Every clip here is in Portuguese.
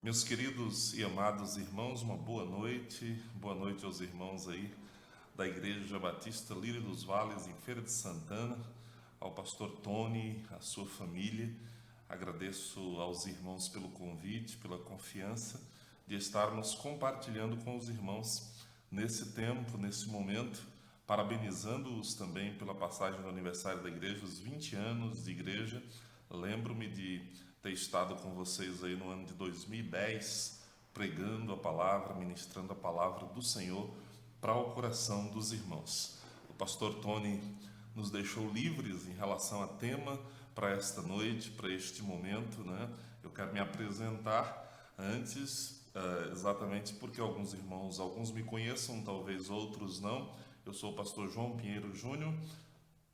Meus queridos e amados irmãos, uma boa noite aos irmãos aí da Igreja Batista Lírio dos Vales, em Feira de Santana, ao pastor Tony, à sua família. Agradeço aos irmãos pelo convite, pela confiança de estarmos compartilhando com os irmãos nesse tempo, nesse momento, parabenizando-os também pela passagem do aniversário da igreja, os 20 anos de igreja. Lembro-me de ter estado com vocês aí no ano de 2010, pregando a palavra, ministrando a palavra do Senhor para o coração dos irmãos. O pastor Tony nos deixou livres em relação a tema para esta noite, para este momento, né? Eu quero me apresentar antes, exatamente porque alguns me conheçam, talvez outros não. Eu sou o pastor João Pinheiro Júnior,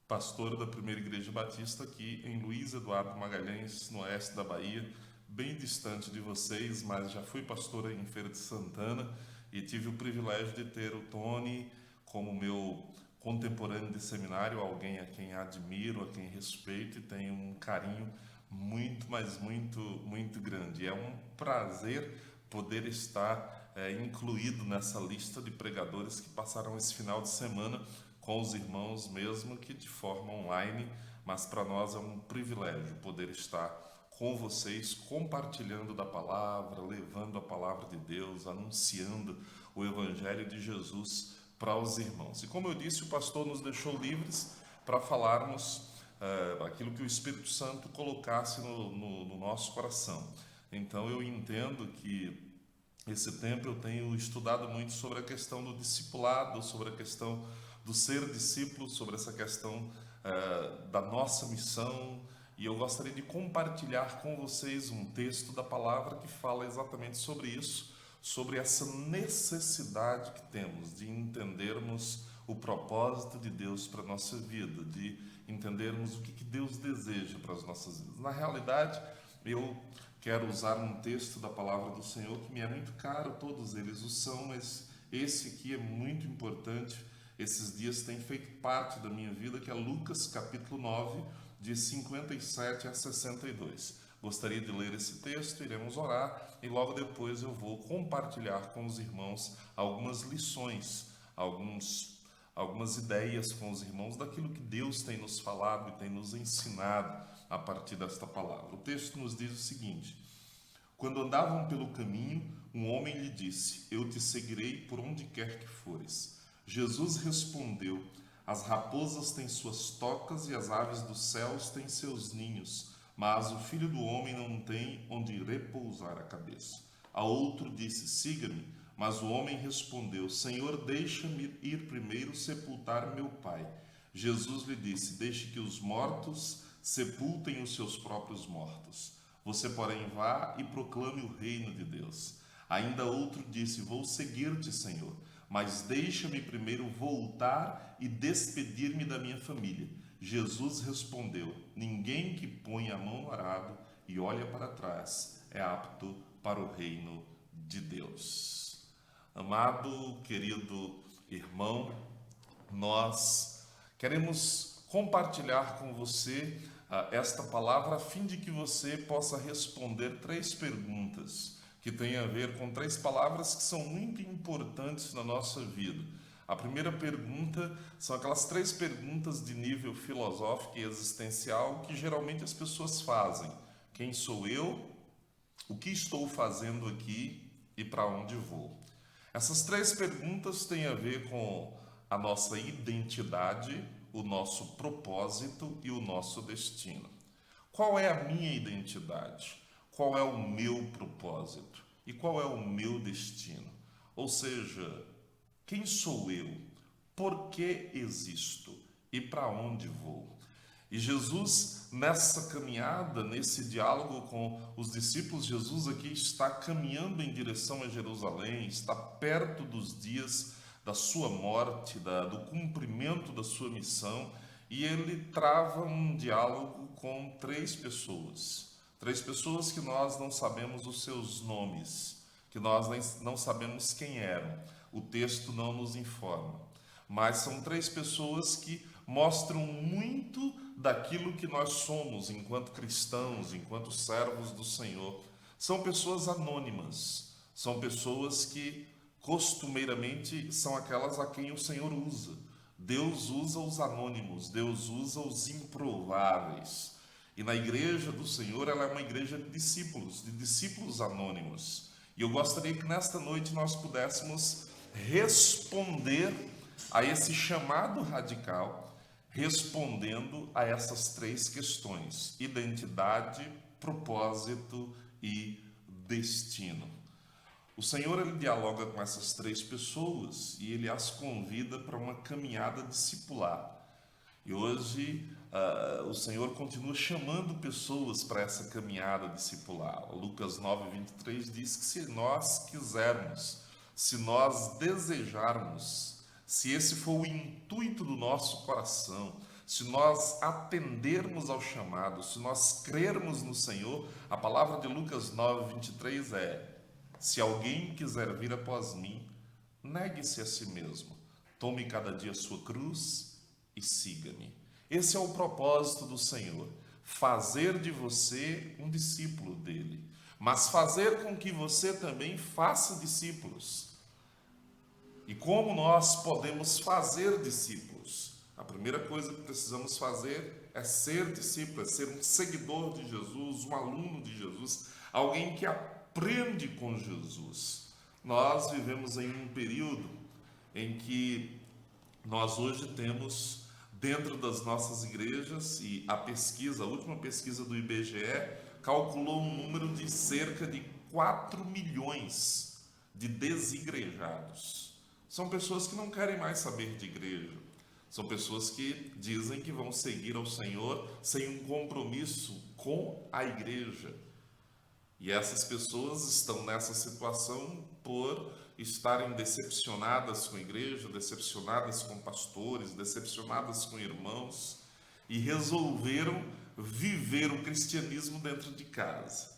pastor da Primeira Igreja Batista aqui em Luiz Eduardo Magalhães, no oeste da Bahia, bem distante de vocês, mas já fui pastor em Feira de Santana e tive o privilégio de ter o Tony como meu contemporâneo de seminário, alguém a quem admiro, a quem respeito e tenho um carinho muito, mas muito grande. É um prazer poder estar incluído nessa lista de pregadores que passaram esse final de semana com os irmãos, mesmo que de forma online, mas para nós é um privilégio poder estar com vocês, compartilhando da palavra, levando a palavra de Deus, anunciando o Evangelho de Jesus para os irmãos. E como eu disse, o pastor nos deixou livres para falarmos aquilo que o Espírito Santo colocasse no nosso coração. Então eu entendo que esse tempo eu tenho estudado muito sobre a questão do discipulado, sobre a questão do ser discípulo, sobre essa questão da nossa missão. E eu gostaria de compartilhar com vocês um texto da palavra que fala exatamente sobre isso, sobre essa necessidade que temos de entendermos o propósito de Deus para a nossa vida, de entendermos o que Deus deseja para as nossas vidas. Na realidade, eu quero usar um texto da palavra do Senhor que me é muito caro, todos eles o são, mas esse aqui é muito importante. Esses dias tem feito parte da minha vida, que é Lucas capítulo 9, de 57 a 62. Gostaria de ler esse texto, iremos orar e logo depois eu vou compartilhar com os irmãos algumas lições, algumas ideias com os irmãos daquilo que Deus tem nos falado e tem nos ensinado a partir desta palavra. O texto nos diz o seguinte: quando andavam pelo caminho, um homem lhe disse: Eu te seguirei por onde quer que fores. Jesus respondeu: As raposas têm suas tocas e as aves dos céus têm seus ninhos, mas o filho do homem não tem onde repousar a cabeça. A outro disse: Siga-me. Mas o homem respondeu: Senhor, deixa-me ir primeiro sepultar meu pai. Jesus lhe disse: Deixe que os mortos sepultem os seus próprios mortos. Você, porém, vá e proclame o reino de Deus. Ainda outro disse: Vou seguir-te, Senhor, mas deixa-me primeiro voltar e despedir-me da minha família. Jesus respondeu: Ninguém que põe a mão no arado e olha para trás é apto para o reino de Deus. Amado, querido irmão, nós queremos compartilhar com você esta palavra a fim de que você possa responder três perguntas que têm a ver com três palavras que são muito importantes na nossa vida. A primeira pergunta são aquelas três perguntas de nível filosófico e existencial que geralmente as pessoas fazem: quem sou eu? O que estou fazendo aqui e para onde vou? Essas três perguntas têm a ver com a nossa identidade, o nosso propósito e o nosso destino. Qual é a minha identidade? Qual é o meu propósito? E qual é o meu destino? Ou seja, quem sou eu? Por que existo? E para onde vou? E Jesus, nessa caminhada, nesse diálogo com os discípulos, Jesus aqui está caminhando em direção a Jerusalém, está perto dos dias da sua morte, do cumprimento da sua missão, e ele trava um diálogo com três pessoas que nós não sabemos os seus nomes, que nós não sabemos quem eram, o texto não nos informa, mas são três pessoas que mostram muito daquilo que nós somos enquanto cristãos, enquanto servos do Senhor. São pessoas anônimas, são pessoas que costumeiramente são aquelas a quem o Senhor usa. Deus usa os anônimos, Deus usa os improváveis. E na igreja do Senhor, ela é uma igreja de discípulos anônimos. E eu gostaria que nesta noite nós pudéssemos responder a esse chamado radical, respondendo a essas três questões: identidade, propósito e destino. O Senhor, ele dialoga com essas três pessoas e ele as convida para uma caminhada discipular. E hoje o Senhor continua chamando pessoas para essa caminhada discipular. Lucas 9:23 diz que se nós quisermos, se nós desejarmos, se esse for o intuito do nosso coração, se nós atendermos ao chamado, se nós crermos no Senhor, a palavra de Lucas 9:23 é: se alguém quiser vir após mim, negue-se a si mesmo, tome cada dia a sua cruz e siga-me. Esse é o propósito do Senhor, fazer de você um discípulo dele, mas fazer com que você também faça discípulos. E como nós podemos fazer discípulos? A primeira coisa que precisamos fazer é ser discípulo, é ser um seguidor de Jesus, um aluno de Jesus, alguém que aprende com Jesus. Nós vivemos em um período em que nós hoje temos dentro das nossas igrejas, e a última pesquisa do IBGE calculou um número de cerca de 4 milhões de desigrejados. São pessoas que não querem mais saber de igreja. São pessoas que dizem que vão seguir ao Senhor sem um compromisso com a igreja. E essas pessoas estão nessa situação por estarem decepcionadas com a igreja, decepcionadas com pastores, decepcionadas com irmãos, e resolveram viver o cristianismo dentro de casa.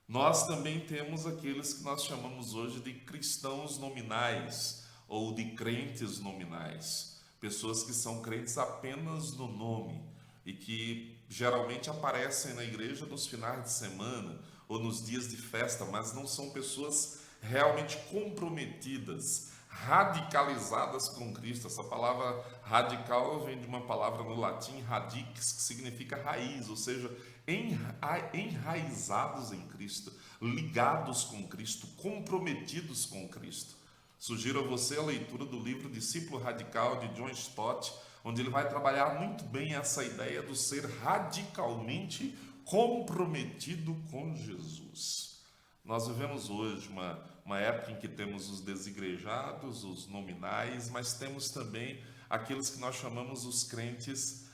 Nós também temos aqueles que nós chamamos hoje de cristãos nominais ou de crentes nominais, pessoas que são crentes apenas no nome e que geralmente aparecem na igreja nos finais de semana ou nos dias de festa, mas não são pessoas realmente comprometidas, radicalizadas com Cristo. Essa palavra radical vem de uma palavra no latim, radix, que significa raiz, ou seja, enraizados em Cristo, ligados com Cristo, comprometidos com Cristo. Sugiro a você a leitura do livro Discípulo Radical, de John Stott, onde ele vai trabalhar muito bem essa ideia do ser radicalmente comprometido com Jesus. Nós vivemos hoje uma época em que temos os desigrejados, os nominais, mas temos também aqueles que nós chamamos os crentes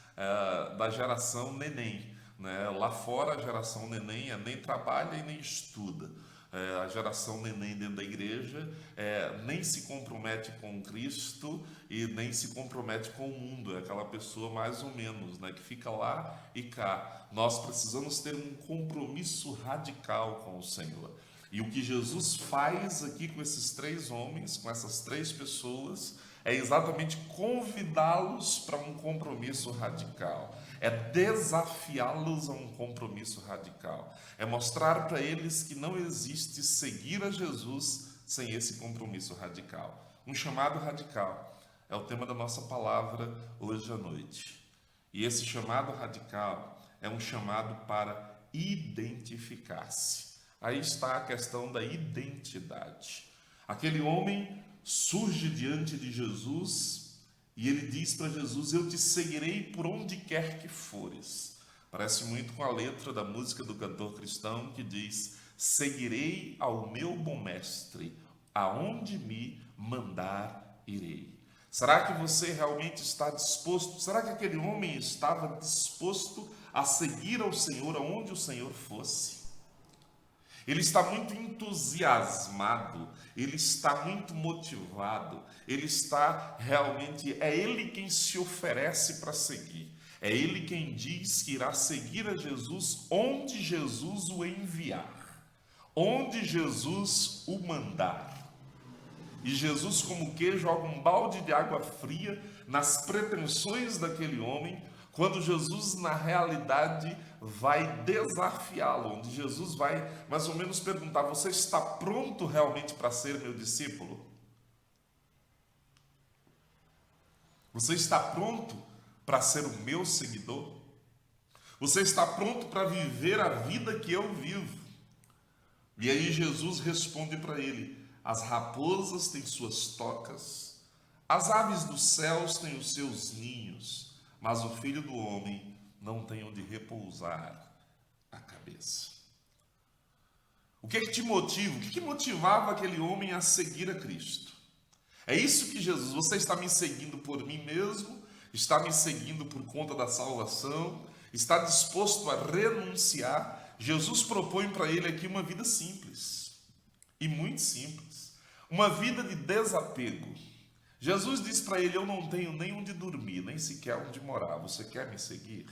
da geração neném. Né? Lá fora a geração neném nem trabalha e nem estuda. A geração neném dentro da igreja nem se compromete com Cristo e nem se compromete com o mundo. É aquela pessoa mais ou menos, né, que fica lá e cá. Nós precisamos ter um compromisso radical com o Senhor. E o que Jesus faz aqui com esses três homens, com essas três pessoas, é exatamente convidá-los para um compromisso radical. É desafiá-los a um compromisso radical. É mostrar para eles que não existe seguir a Jesus sem esse compromisso radical. Um chamado radical é o tema da nossa palavra hoje à noite. E esse chamado radical é um chamado para identificar-se. Aí está a questão da identidade. Aquele homem surge diante de Jesus e ele diz para Jesus: eu te seguirei por onde quer que fores. Parece muito com a letra da música do cantor cristão que diz: seguirei ao meu bom mestre, aonde me mandar irei. Será que você realmente está disposto? Será que aquele homem estava disposto a seguir ao Senhor aonde o Senhor fosse? Ele está muito entusiasmado, ele está muito motivado, ele está realmente, é ele quem se oferece para seguir. É ele quem diz que irá seguir a Jesus onde Jesus o enviar, onde Jesus o mandar. E Jesus, como que, joga um balde de água fria nas pretensões daquele homem, quando Jesus, na realidade, vai desafiá-lo, onde Jesus vai mais ou menos perguntar: você está pronto realmente para ser meu discípulo? Você está pronto para ser o meu seguidor? Você está pronto para viver a vida que eu vivo? E aí Jesus responde para ele: as raposas têm suas tocas, as aves dos céus têm os seus ninhos, mas o Filho do Homem não tem onde repousar a cabeça. O que é que te motiva? O que motivava aquele homem a seguir a Cristo? É isso que Jesus: você está me seguindo por mim mesmo? Está me seguindo por conta da salvação? Está disposto a renunciar? Jesus propõe para ele aqui uma vida simples, e muito simples, uma vida de desapego. Jesus diz para ele: eu não tenho nem onde dormir, nem sequer onde morar, você quer me seguir?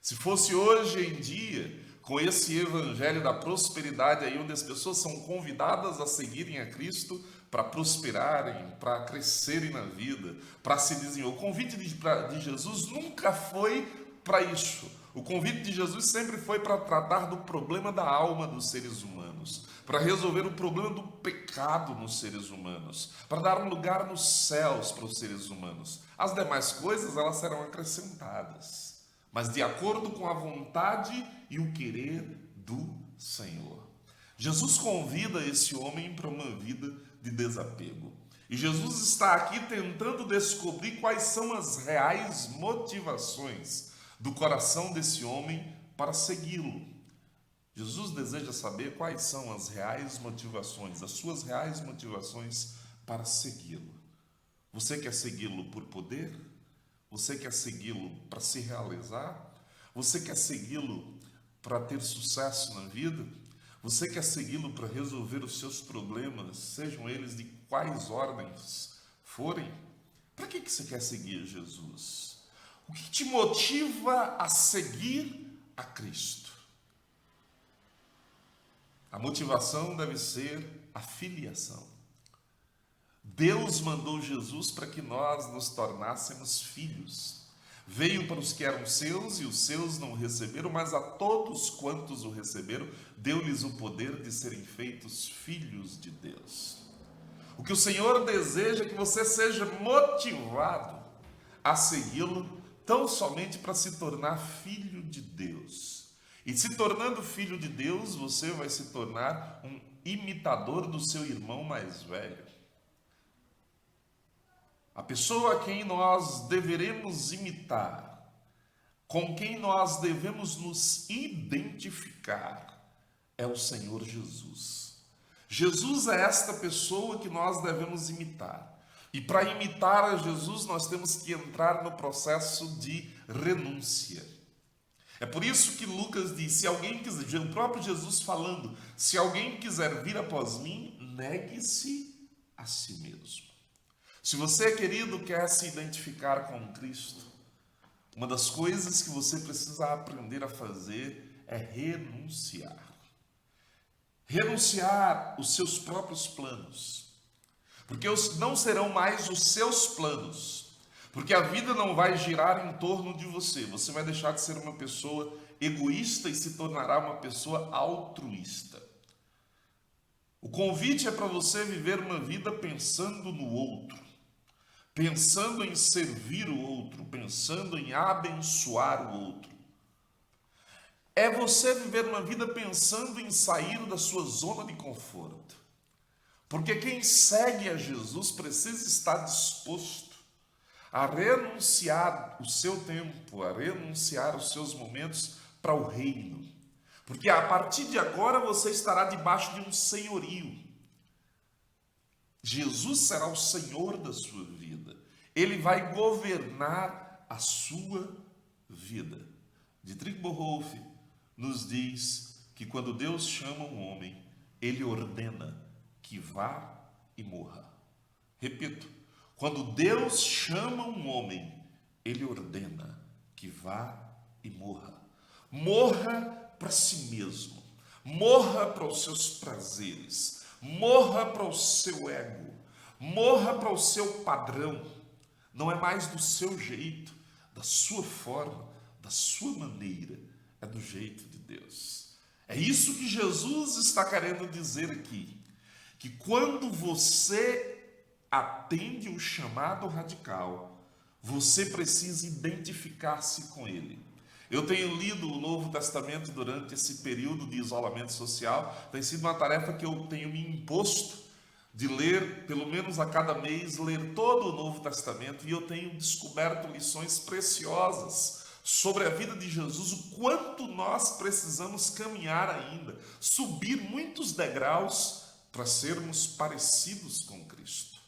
Se fosse hoje em dia, com esse evangelho da prosperidade aí, onde as pessoas são convidadas a seguirem a Cristo para prosperarem, para crescerem na vida, para se desenvolver, o convite de Jesus nunca foi para isso. O convite de Jesus sempre foi para tratar do problema da alma dos seres humanos, para resolver o problema do pecado nos seres humanos, para dar um lugar nos céus para os seres humanos. As demais coisas, elas serão acrescentadas, mas de acordo com a vontade e o querer do Senhor. Jesus convida esse homem para uma vida de desapego. E Jesus está aqui tentando descobrir quais são as reais motivações do coração desse homem para segui-lo. Jesus deseja saber quais são as reais motivações, as suas reais motivações para segui-lo. Você quer segui-lo por poder? Você quer segui-lo para se realizar? Você quer segui-lo para ter sucesso na vida? Você quer segui-lo para resolver os seus problemas, sejam eles de quais ordens forem? Para que você quer seguir Jesus? O que te motiva a seguir a Cristo? A motivação deve ser a filiação. Deus mandou Jesus para que nós nos tornássemos filhos. Veio para os que eram seus e os seus não o receberam, mas a todos quantos o receberam, deu-lhes o poder de serem feitos filhos de Deus. O que o Senhor deseja é que você seja motivado a segui-lo tão somente para se tornar filho de Deus. E se tornando filho de Deus, você vai se tornar um imitador do seu irmão mais velho. A pessoa a quem nós deveremos imitar, com quem nós devemos nos identificar, é o Senhor Jesus. Jesus é esta pessoa que nós devemos imitar. E para imitar a Jesus, nós temos que entrar no processo de renúncia. É por isso que Lucas diz: se alguém quiser, o próprio Jesus falando, se alguém quiser vir após mim, negue-se a si mesmo. Se você, querido, quer se identificar com Cristo, uma das coisas que você precisa aprender a fazer é renunciar. Renunciar os seus próprios planos. Porque não serão mais os seus planos. Porque a vida não vai girar em torno de você. Você vai deixar de ser uma pessoa egoísta e se tornará uma pessoa altruísta. O convite é para você viver uma vida pensando no outro. Pensando em servir o outro. Pensando em abençoar o outro. É você viver uma vida pensando em sair da sua zona de conforto. Porque quem segue a Jesus precisa estar disposto a renunciar o seu tempo, a renunciar os seus momentos para o reino. Porque a partir de agora você estará debaixo de um senhorio. Jesus será o Senhor da sua vida. Ele vai governar a sua vida. Dietrich Bonhoeffer nos diz que quando Deus chama um homem, ele ordena que vá e morra. Repito, quando Deus chama um homem, ele ordena que vá e morra. Morra para si mesmo, morra para os seus prazeres, morra para o seu ego, morra para o seu padrão. Não é mais do seu jeito, da sua forma, da sua maneira, é do jeito de Deus. É isso que Jesus está querendo dizer aqui, que quando você atende o chamado radical, você precisa identificar-se com ele. Eu tenho lido o Novo Testamento durante esse período de isolamento social, tem sido uma tarefa que eu tenho me imposto de ler, pelo menos a cada mês, ler todo o Novo Testamento, e eu tenho descoberto lições preciosas sobre a vida de Jesus, o quanto nós precisamos caminhar ainda, subir muitos degraus para sermos parecidos com Cristo,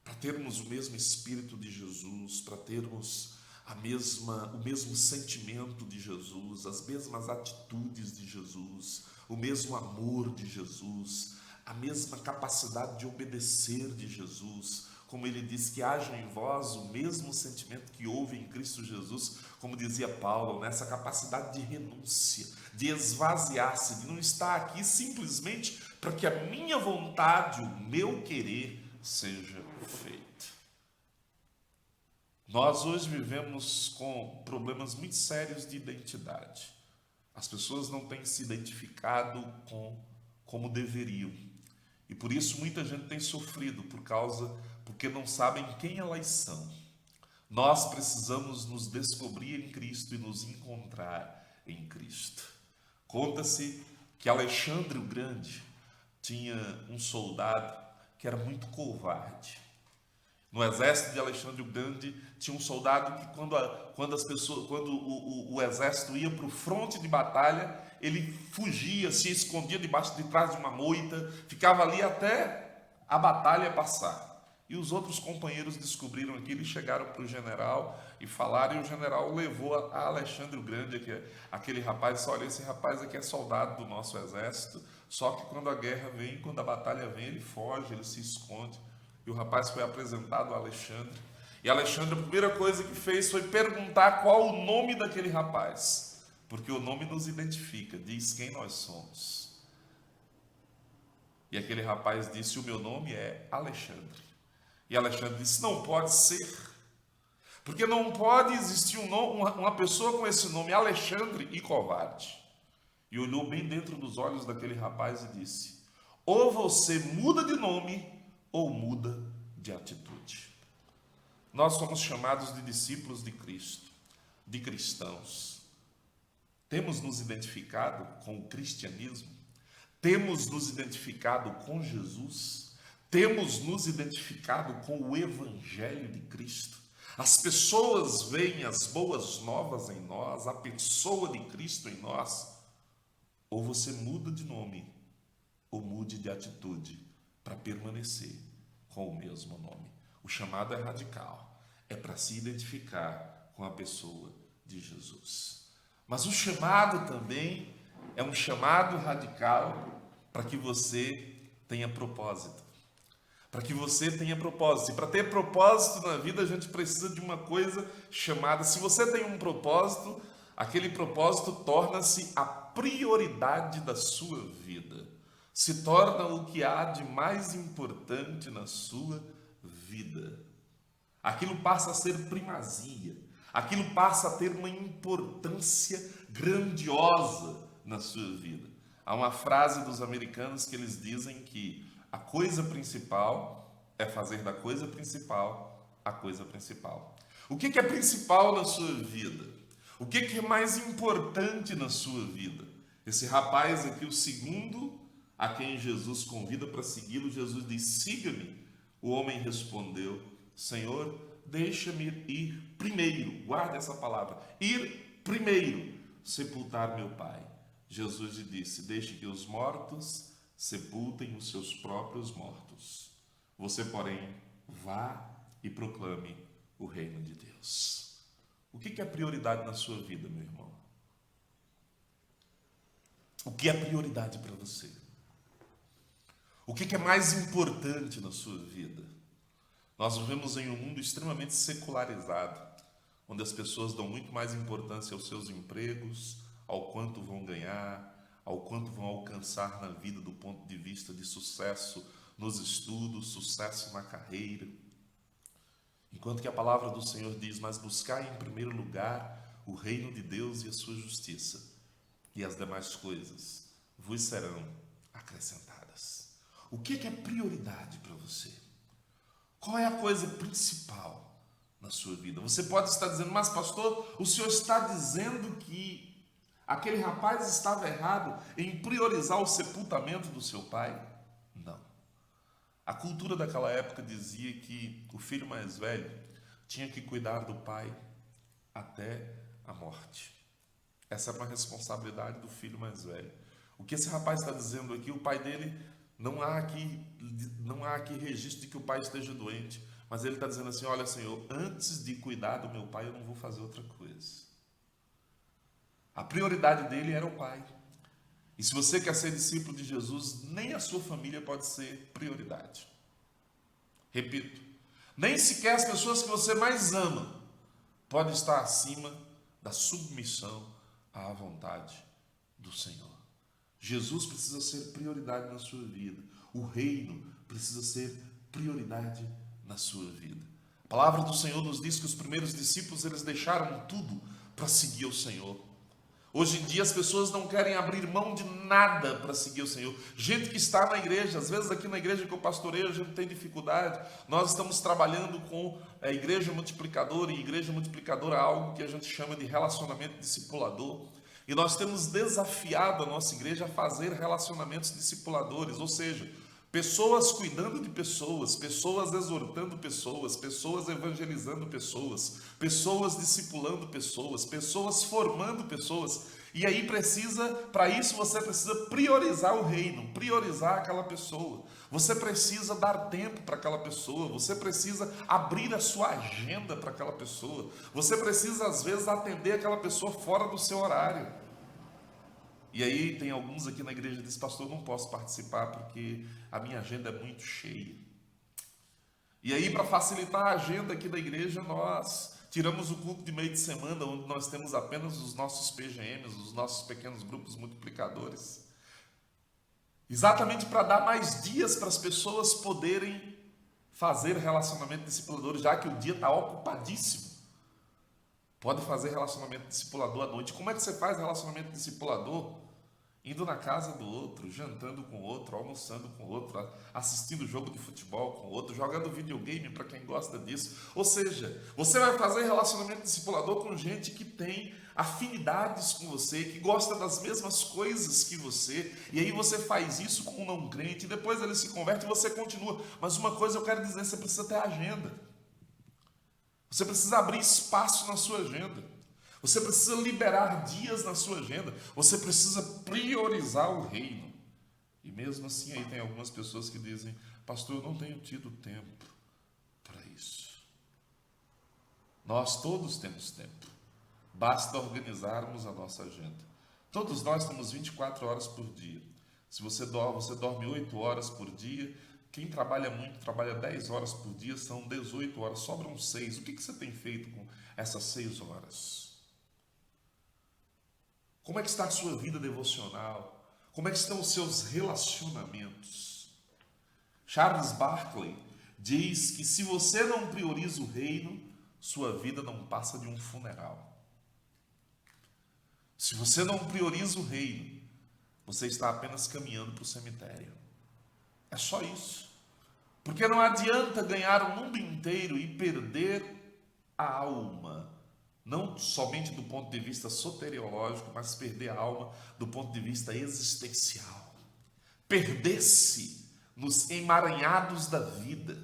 para termos o mesmo Espírito de Jesus, para termos o mesmo sentimento de Jesus, as mesmas atitudes de Jesus, o mesmo amor de Jesus, a mesma capacidade de obedecer de Jesus, como ele diz, que haja em vós o mesmo sentimento que houve em Cristo Jesus, como dizia Paulo, nessa capacidade de renúncia, de esvaziar-se, de não estar aqui simplesmente para que a minha vontade, o meu querer seja feito. Nós hoje vivemos com problemas muito sérios de identidade. As pessoas não têm se identificado como deveriam. E por isso muita gente tem sofrido porque não sabem quem elas são. Nós precisamos nos descobrir em Cristo e nos encontrar em Cristo. Conta-se que Alexandre o Grande tinha um soldado que era muito covarde. No exército de Alexandre o Grande tinha um soldado que quando o exército ia para o fronte de batalha, ele fugia, se escondia de trás de uma moita, ficava ali até a batalha passar. E os outros companheiros descobriram aquilo e chegaram para o general e falaram, e o general levou a Alexandre o Grande, aquele rapaz, disse, olha, esse rapaz aqui é soldado do nosso exército, só que quando a guerra vem, quando a batalha vem, ele foge, ele se esconde. E o rapaz foi apresentado a Alexandre. E Alexandre, a primeira coisa que fez foi perguntar qual o nome daquele rapaz. Porque o nome nos identifica, diz quem nós somos. E aquele rapaz disse, o meu nome é Alexandre. E Alexandre disse, não pode ser. Porque não pode existir uma pessoa com esse nome, Alexandre, e covarde. E olhou bem dentro dos olhos daquele rapaz e disse, ou você muda de nome, ou muda de atitude. Nós somos chamados de discípulos de Cristo, de cristãos. Temos nos identificado com o cristianismo? Temos nos identificado com Jesus? Temos nos identificado com o Evangelho de Cristo? As pessoas veem as boas novas em nós, a pessoa de Cristo em nós? Ou você muda de nome, ou mude de atitude para permanecer com o mesmo nome. O chamado é radical, é para se identificar com a pessoa de Jesus. Mas o chamado também é um chamado radical para que você tenha propósito. Para que você tenha propósito. E para ter propósito na vida, a gente precisa de uma coisa chamada, se você tem um propósito, aquele propósito torna-se a prioridade da sua vida. Se torna o que há de mais importante na sua vida. Aquilo passa a ser primazia. Aquilo passa a ter uma importância grandiosa na sua vida. Há uma frase dos americanos que eles dizem que a coisa principal é fazer da coisa principal a coisa principal. O que é principal na sua vida? O que é mais importante na sua vida? Esse rapaz aqui, o segundo a quem Jesus convida para segui-lo, Jesus diz, siga-me. O homem respondeu, Senhor, deixa-me ir primeiro, guarda essa palavra, ir primeiro, sepultar meu pai. Jesus lhe disse, deixe que os mortos sepultem os seus próprios mortos. Você, porém, vá e proclame o reino de Deus. O que é prioridade na sua vida, meu irmão? O que é prioridade para você? O que é mais importante na sua vida? Nós vivemos em um mundo extremamente secularizado, onde as pessoas dão muito mais importância aos seus empregos, ao quanto vão ganhar, ao quanto vão alcançar na vida do ponto de vista de sucesso nos estudos, sucesso na carreira. Enquanto que a palavra do Senhor diz, mas buscai em primeiro lugar o reino de Deus e a sua justiça, e as demais coisas vos serão acrescentadas. O que é prioridade para você? Qual é a coisa principal na sua vida? Você pode estar dizendo, mas pastor, o senhor está dizendo que aquele rapaz estava errado em priorizar o sepultamento do seu pai? Não. A cultura daquela época dizia que o filho mais velho tinha que cuidar do pai até a morte. Essa é uma responsabilidade do filho mais velho. O que esse rapaz está dizendo aqui, o pai dele, não há aqui registro de que o pai esteja doente, mas ele está dizendo assim, olha Senhor, antes de cuidar do meu pai, eu não vou fazer outra coisa. A prioridade dele era o pai. E se você quer ser discípulo de Jesus, nem a sua família pode ser prioridade. Repito, nem sequer as pessoas que você mais ama podem estar acima da submissão à vontade do Senhor. Jesus precisa ser prioridade na sua vida. O reino precisa ser prioridade na sua vida. A palavra do Senhor nos diz que os primeiros discípulos, eles deixaram tudo para seguir o Senhor. Hoje em dia as pessoas não querem abrir mão de nada para seguir o Senhor. Gente que está na igreja, às vezes aqui na igreja que eu pastoreio a gente tem dificuldade. Nós estamos trabalhando com a igreja multiplicadora, e igreja multiplicadora é algo que a gente chama de relacionamento discipulador. E nós temos desafiado a nossa igreja a fazer relacionamentos discipuladores, ou seja, pessoas cuidando de pessoas, pessoas exortando pessoas, pessoas evangelizando pessoas, pessoas discipulando pessoas, pessoas formando pessoas. E aí para isso você precisa priorizar o reino, priorizar aquela pessoa. Você precisa dar tempo para aquela pessoa, você precisa abrir a sua agenda para aquela pessoa. Você precisa às vezes atender aquela pessoa fora do seu horário. E aí tem alguns aqui na igreja que dizem, pastor, eu não posso participar porque a minha agenda é muito cheia. E aí, para facilitar a agenda aqui da igreja, nós tiramos o culto de meio de semana, onde nós temos apenas os nossos PGMs, os nossos pequenos grupos multiplicadores. Exatamente para dar mais dias para as pessoas poderem fazer relacionamento discipulador, já que o dia está ocupadíssimo. Pode fazer relacionamento discipulador à noite. Como é que você faz relacionamento discipulador? Indo na casa do outro, jantando com o outro, almoçando com o outro, assistindo jogo de futebol com o outro, jogando videogame para quem gosta disso. Ou seja, você vai fazer relacionamento discipulador com gente que tem afinidades com você, que gosta das mesmas coisas que você, e aí você faz isso com um não crente, e depois ele se converte e você continua. Mas uma coisa eu quero dizer, você precisa ter agenda. Você precisa abrir espaço na sua agenda. Você precisa liberar dias na sua agenda. Você precisa priorizar o reino. E mesmo assim aí tem algumas pessoas que dizem, pastor, eu não tenho tido tempo para isso. Nós todos temos tempo. Basta organizarmos a nossa agenda. Todos nós temos 24 horas por dia. Se você dorme 8 horas por dia. Quem trabalha muito, trabalha 10 horas por dia, são 18 horas, sobram 6. O que você tem feito com essas 6 horas? Como é que está a sua vida devocional? Como é que estão os seus relacionamentos? Charles Barkley diz que se você não prioriza o reino, sua vida não passa de um funeral. Se você não prioriza o reino, você está apenas caminhando para o cemitério. É só isso. Porque não adianta ganhar o mundo inteiro e perder a alma. Não somente do ponto de vista soteriológico, mas perder a alma do ponto de vista existencial. Perder-se nos emaranhados da vida.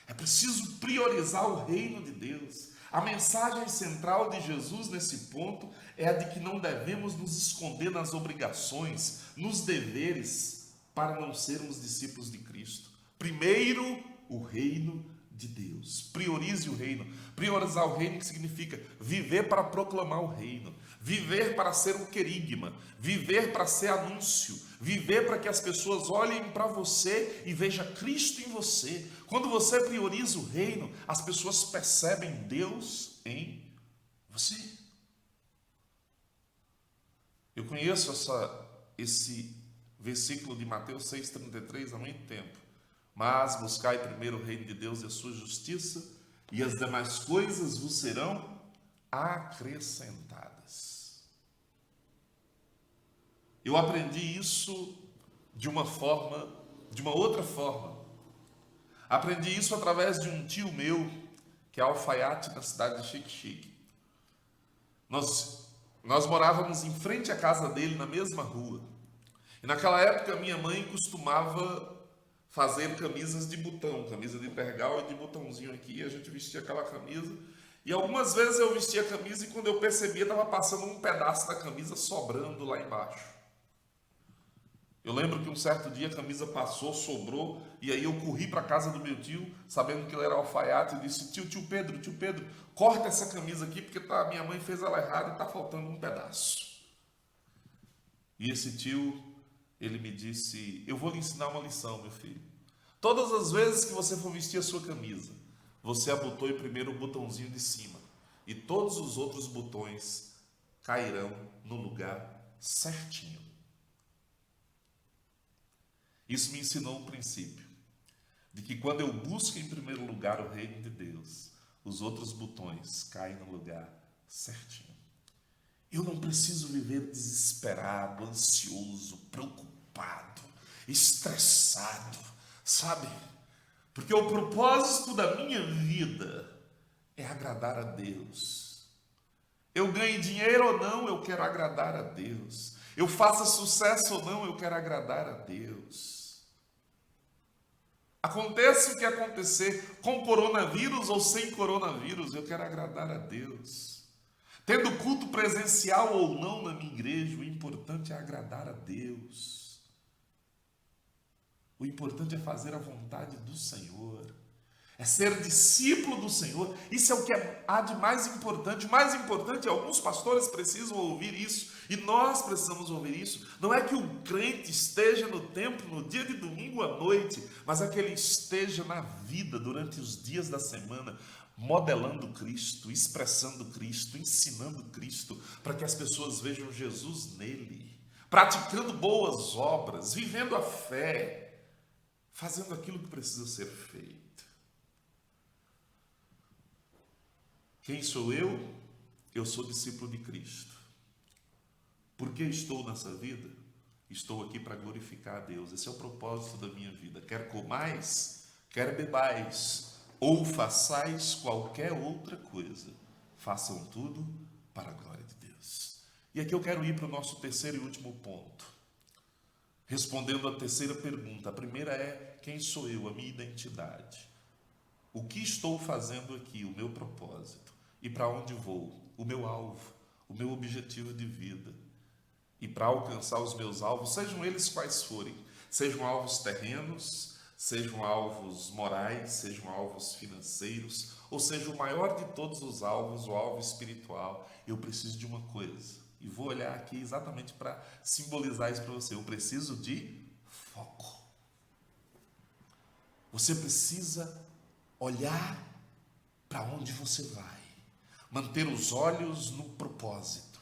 É preciso priorizar o reino de Deus. A mensagem central de Jesus nesse ponto é a de que não devemos nos esconder nas obrigações, nos deveres, para não sermos discípulos de Cristo. Primeiro, o reino de Deus. Priorize o reino. Priorizar o reino que significa viver para proclamar o reino. Viver para ser um querigma. Viver para ser anúncio. Viver para que as pessoas olhem para você e vejam Cristo em você. Quando você prioriza o reino, as pessoas percebem Deus em você. Eu conheço esse versículo de Mateus 6,33 há muito tempo. Mas buscai primeiro o reino de Deus e a sua justiça, e as demais coisas vos serão acrescentadas. Eu aprendi isso de uma outra forma. Aprendi isso através de um tio meu, que é alfaiate na cidade de Xique-Xique. Nós morávamos em frente à casa dele, na mesma rua. E naquela época minha mãe costumava fazer camisas de botão, camisa de pergal e de botãozinho aqui, e a gente vestia aquela camisa. E algumas vezes eu vestia a camisa e quando eu percebia estava passando um pedaço da camisa sobrando lá embaixo. Eu lembro que um certo dia a camisa passou, sobrou, e aí eu corri para a casa do meu tio, sabendo que ele era alfaiate, e disse: tio Pedro, corta essa camisa aqui, porque minha mãe fez ela errada e está faltando um pedaço. E esse tio, ele me disse: eu vou lhe ensinar uma lição, meu filho. Todas as vezes que você for vestir a sua camisa, você abotoe primeiro o botãozinho de cima, e todos os outros botões cairão no lugar certinho. Isso me ensinou um princípio, de que quando eu busco em primeiro lugar o reino de Deus, os outros botões caem no lugar certinho. Eu não preciso viver desesperado, ansioso, preocupado, estressado, sabe? Porque o propósito da minha vida é agradar a Deus. Eu ganhe dinheiro ou não, eu quero agradar a Deus. Eu faça sucesso ou não, eu quero agradar a Deus. Aconteça o que acontecer, com coronavírus ou sem coronavírus, eu quero agradar a Deus. Tendo culto presencial ou não na minha igreja, o importante é agradar a Deus. O importante é fazer a vontade do Senhor. É ser discípulo do Senhor. Isso é o que há de mais importante. O mais importante, alguns pastores precisam ouvir isso, e nós precisamos ouvir isso. Não é que o crente esteja no templo no dia de domingo à noite, mas é que ele esteja na vida durante os dias da semana, modelando Cristo, expressando Cristo, ensinando Cristo, para que as pessoas vejam Jesus nele, praticando boas obras, vivendo a fé, fazendo aquilo que precisa ser feito. Quem sou eu? Eu sou discípulo de Cristo. Por que estou nessa vida? Estou aqui para glorificar a Deus. Esse é o propósito da minha vida. Quer comais, quer bebais, ou façais qualquer outra coisa, façam tudo para a glória de Deus. E aqui eu quero ir para o nosso terceiro e último ponto, respondendo a terceira pergunta. A primeira é: quem sou eu? A minha identidade. O que estou fazendo aqui? O meu propósito. E para onde vou? O meu alvo, o meu objetivo de vida. E para alcançar os meus alvos, sejam eles quais forem, sejam alvos terrenos, sejam alvos morais, sejam alvos financeiros, ou seja, o maior de todos os alvos, o alvo espiritual, eu preciso de uma coisa. E vou olhar aqui exatamente para simbolizar isso para você. Eu preciso de foco. Você precisa olhar para onde você vai. Manter os olhos no propósito.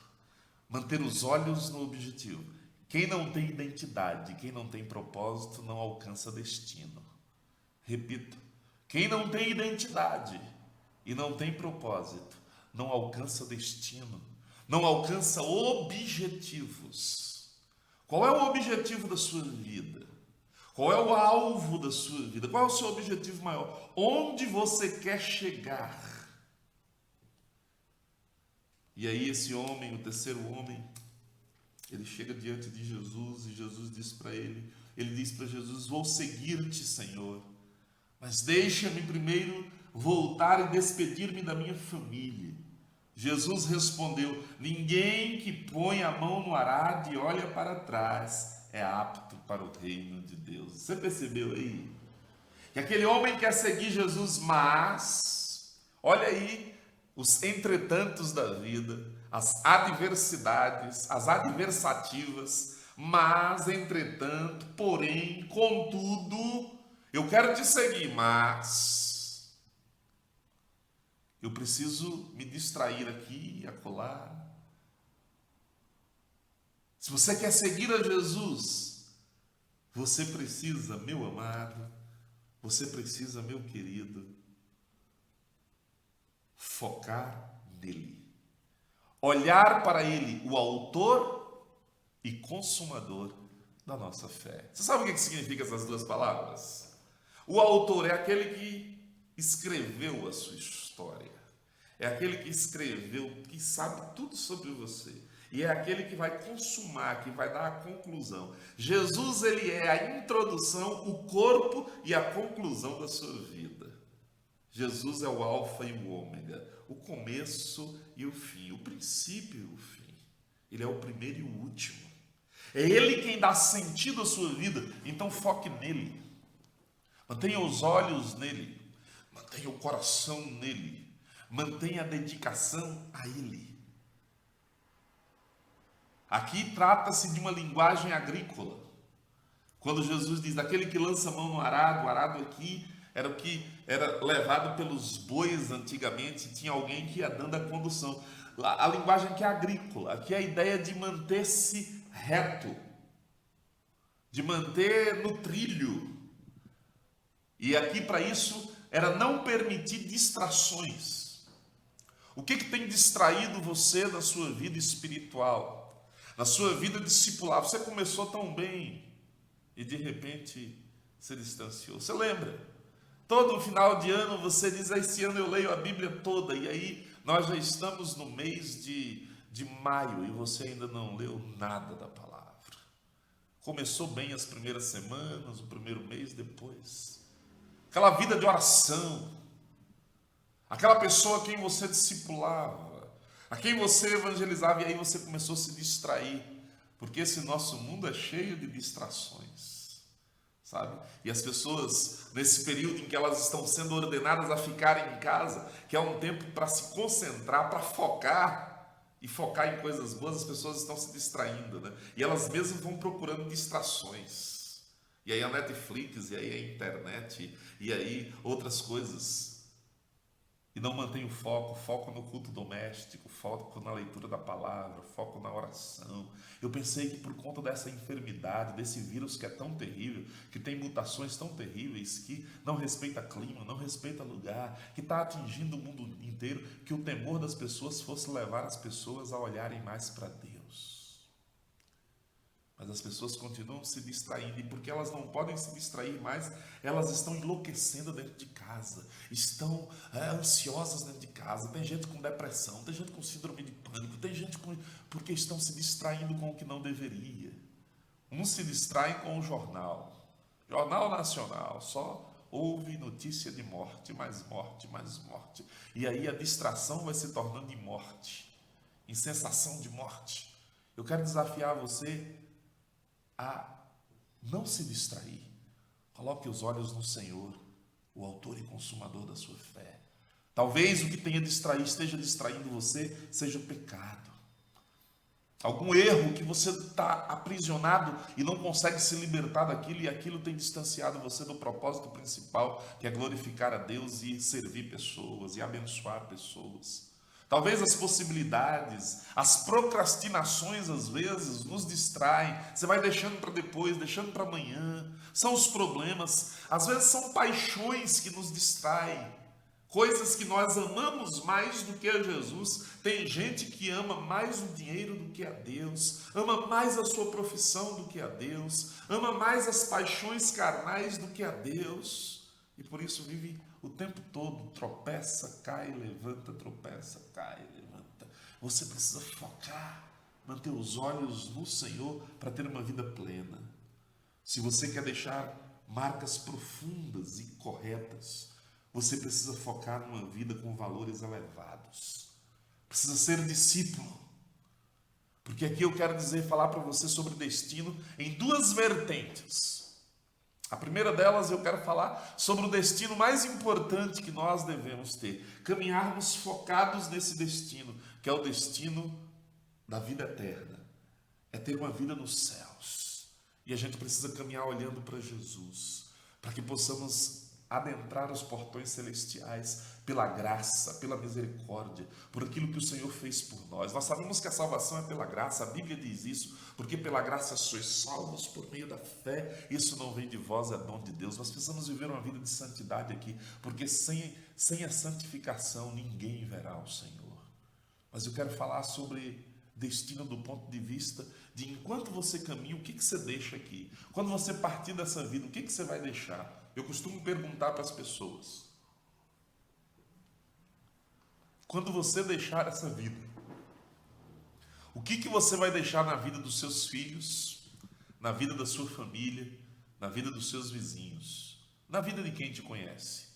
Manter os olhos no objetivo. Quem não tem identidade, quem não tem propósito, não alcança destino. Repito, quem não tem identidade e não tem propósito, não alcança destino, não alcança objetivos. Qual é o objetivo da sua vida? Qual é o alvo da sua vida? Qual é o seu objetivo maior? Onde você quer chegar? E aí esse homem, o terceiro homem, ele chega diante de Jesus e Jesus diz para ele diz para Jesus: vou seguir-te, Senhor, mas deixa-me primeiro voltar e despedir-me da minha família. Jesus respondeu: ninguém que põe a mão no arado e olha para trás é apto para o reino de Deus. Você percebeu aí? Que aquele homem quer seguir Jesus, mas, olha aí, os entretantos da vida, as adversidades, as adversativas, mas, entretanto, porém, contudo, eu quero te seguir, mas eu preciso me distrair aqui e acolá. Se você quer seguir a Jesus, você precisa, meu amado, você precisa, meu querido, focar nele. Olhar para ele, o autor e consumador da nossa fé. Você sabe o que significa essas duas palavras? O autor é aquele que escreveu a sua história. É aquele que escreveu, que sabe tudo sobre você. E é aquele que vai consumar, que vai dar a conclusão. Jesus, ele é a introdução, o corpo e a conclusão da sua vida. Jesus é o alfa e o ômega, o começo e o fim, o princípio e o fim. Ele é o primeiro e o último. É ele quem dá sentido à sua vida, então foque nele. Mantenha os olhos nele, mantenha o coração nele, mantenha a dedicação a ele. Aqui trata-se de uma linguagem agrícola. Quando Jesus diz, daquele que lança a mão no arado, o arado aqui era o que era levado pelos bois antigamente, tinha alguém que ia dando a condução. A linguagem aqui é agrícola, aqui é a ideia de manter-se reto, de manter no trilho. E aqui para isso era não permitir distrações. O que tem distraído você na sua vida espiritual? Na sua vida discipular? Você começou tão bem e de repente se distanciou. Você lembra? Todo final de ano você diz, esse ano eu leio a Bíblia toda, e aí nós já estamos no mês de maio e você ainda não leu nada da palavra. Começou bem as primeiras semanas, o primeiro mês, depois. Aquela vida de oração, aquela pessoa a quem você discipulava, a quem você evangelizava, e aí você começou a se distrair, porque esse nosso mundo é cheio de distrações, sabe? E as pessoas, nesse período em que elas estão sendo ordenadas a ficarem em casa, que é um tempo para se concentrar, para focar, e focar em coisas boas, as pessoas estão se distraindo, né? E elas mesmas vão procurando distrações. E aí a Netflix, e aí a internet, e aí outras coisas. E não mantém o foco no culto doméstico, foco na leitura da palavra, foco na oração. Eu pensei que por conta dessa enfermidade, desse vírus que é tão terrível, que tem mutações tão terríveis, que não respeita clima, não respeita lugar, que está atingindo o mundo inteiro, que o temor das pessoas fosse levar as pessoas a olharem mais para Deus. Mas as pessoas continuam se distraindo, e porque elas não podem se distrair mais, elas estão enlouquecendo dentro de casa, estão ansiosas dentro de casa. Tem gente com depressão, tem gente com síndrome de pânico, tem gente porque estão se distraindo com o que não deveria. Uns se distraem com o jornal nacional, só ouve notícia de morte, mais morte, mais morte. E aí a distração vai se tornando em morte, em sensação de morte. Eu quero desafiar você a não se distrair. Coloque os olhos no Senhor, o autor e consumador da sua fé. Talvez o que esteja distraindo você seja o pecado. Algum erro que você está aprisionado e não consegue se libertar daquilo, e aquilo tem distanciado você do propósito principal, que é glorificar a Deus e servir pessoas e abençoar pessoas. Talvez as possibilidades, as procrastinações às vezes nos distraem. Você vai deixando para depois, deixando para amanhã. São os problemas, às vezes são paixões que nos distraem. Coisas que nós amamos mais do que a Jesus. Tem gente que ama mais o dinheiro do que a Deus, ama mais a sua profissão do que a Deus, ama mais as paixões carnais do que a Deus, e por isso vive o tempo todo, tropeça, cai, levanta, tropeça, cai, levanta. Você precisa focar, manter os olhos no Senhor para ter uma vida plena. Se você quer deixar marcas profundas e corretas, você precisa focar numa vida com valores elevados. Precisa ser discípulo. Porque aqui eu quero falar para você sobre destino em duas vertentes. A primeira delas, eu quero falar sobre o destino mais importante que nós devemos ter. Caminharmos focados nesse destino, que é o destino da vida eterna. É ter uma vida nos céus. E a gente precisa caminhar olhando para Jesus, para que possamos adentrar os portões celestiais pela graça, pela misericórdia, por aquilo que o Senhor fez por nós. Nós sabemos que a salvação é pela graça, a Bíblia diz isso, porque pela graça sois salvos por meio da fé. Isso não vem de vós, é dom de Deus. Nós precisamos viver uma vida de santidade aqui, porque sem a santificação ninguém verá o Senhor. Mas eu quero falar sobre destino do ponto de vista de enquanto você caminha, o que você deixa aqui? Quando você partir dessa vida, o que você vai deixar? Eu costumo perguntar para as pessoas: quando você deixar essa vida, o que você vai deixar na vida dos seus filhos, na vida da sua família, na vida dos seus vizinhos, na vida de quem te conhece?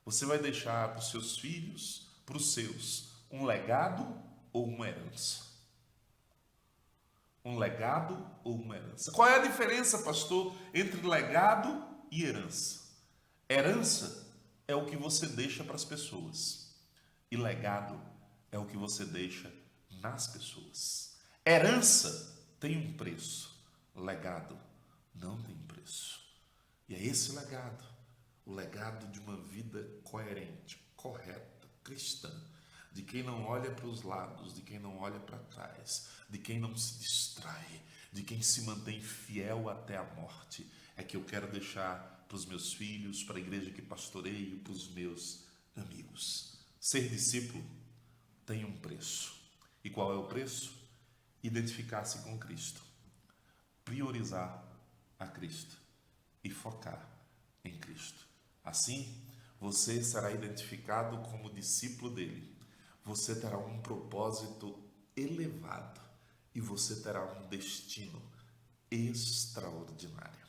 Você vai deixar para os seus filhos, para os seus, um legado ou uma herança? Um legado ou uma herança? Qual é a diferença, pastor, entre legado e herança? Herança é o que você deixa para as pessoas, e legado é o que você deixa nas pessoas. Herança tem um preço, legado não tem preço. E é esse legado, o legado de uma vida coerente, correta, cristã, de quem não olha para os lados, de quem não olha para trás, de quem não se distrai, de quem se mantém fiel até a morte, é que eu quero deixar para os meus filhos, para a igreja que pastoreio, para os meus amigos. Ser discípulo tem um preço. E qual é o preço? Identificar-se com Cristo, priorizar a Cristo e focar em Cristo. Assim, você será identificado como discípulo dele. Você terá um propósito elevado e você terá um destino extraordinário.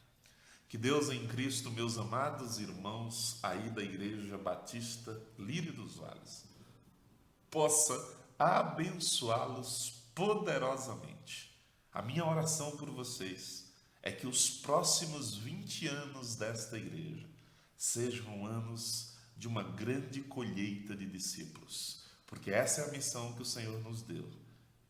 Que Deus em Cristo, meus amados irmãos aí da Igreja Batista Lírio dos Vales, possa abençoá-los poderosamente. A minha oração por vocês é que os próximos 20 anos desta igreja sejam anos de uma grande colheita de discípulos, porque essa é a missão que o Senhor nos deu: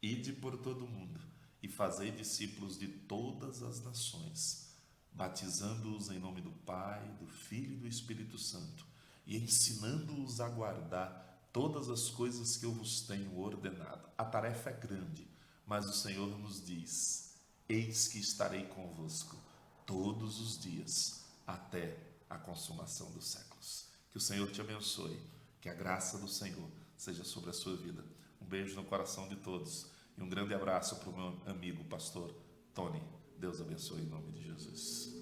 ide por todo o mundo e fazei discípulos de todas as nações, batizando-os em nome do Pai, do Filho e do Espírito Santo, e ensinando-os a guardar todas as coisas que eu vos tenho ordenado. A tarefa é grande, mas o Senhor nos diz: eis que estarei convosco todos os dias, até a consumação dos séculos. Que o Senhor te abençoe, que a graça do Senhor seja sobre a sua vida. Um beijo no coração de todos e um grande abraço para o meu amigo pastor Tony. Deus abençoe em nome de Jesus.